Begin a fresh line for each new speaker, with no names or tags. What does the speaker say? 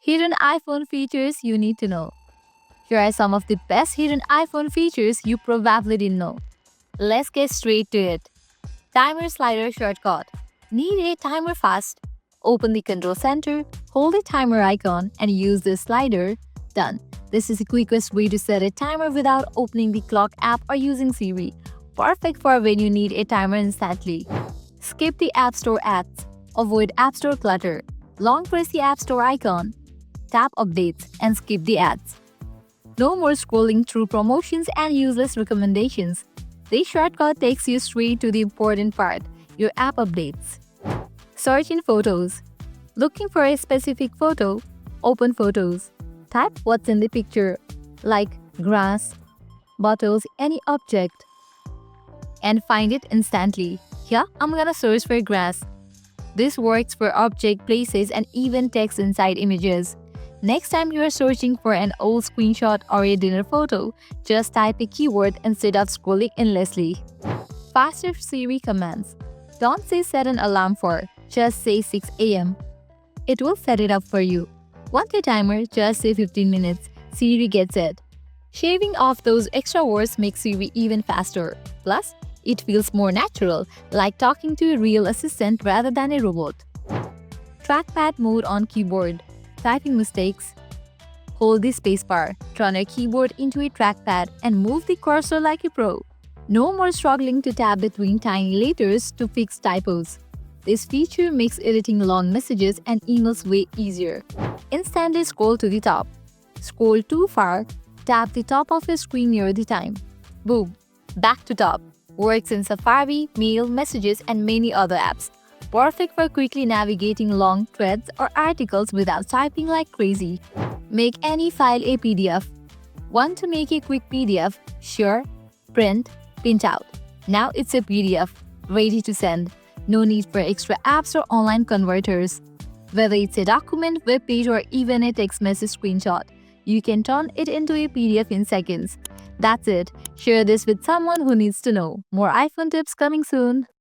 Hidden iPhone features you need to know. Here are some of the best hidden iPhone features you probably didn't know. Let's get straight to it. Timer slider shortcut. Need a timer fast? Open the control center, hold the timer icon, and use the slider. Done. This is the quickest way to set a timer without opening the clock app or using Siri. Perfect for when you need a timer instantly. Skip the App Store ads. Avoid App Store clutter. Long press the App Store icon, tap Updates, and skip the ads. No more scrolling through promotions and useless recommendations. This shortcut takes you straight to the important part, your app updates. Search in Photos. Looking for a specific photo? Open Photos. Type what's in the picture, like grass, bottles, any object, and find it instantly. Here, I'm gonna search for grass. This works for object, places, and even text inside images. Next time you are searching for an old screenshot or a dinner photo, just type a keyword instead of scrolling endlessly. Faster Siri commands. Don't say set an alarm for, just say 6 a.m. It will set it up for you. Want a timer? Just say 15 minutes. Siri gets it. Shaving off those extra words makes Siri even faster. Plus, it feels more natural, like talking to a real assistant rather than a robot. Trackpad mode on keyboard. Typing mistakes? Hold the spacebar, turn your keyboard into a trackpad, and move the cursor like a pro. No more struggling to tab between tiny letters to fix typos. This feature makes editing long messages and emails way easier. Instantly scroll to the top. Scroll too far, tap the top of your screen near the time. Boom! Back to top. Works in Safari, Mail, Messages, and many other apps. Perfect for quickly navigating long threads or articles without typing like crazy. Make any file a PDF. Want to make a quick PDF? Sure. Print, out. Now it's a PDF, ready to send. No need for extra apps or online converters. Whether it's a document, web page, or even a text message screenshot, you can turn it into a PDF in seconds. That's it. Share this with someone who needs to know. More iPhone tips coming soon.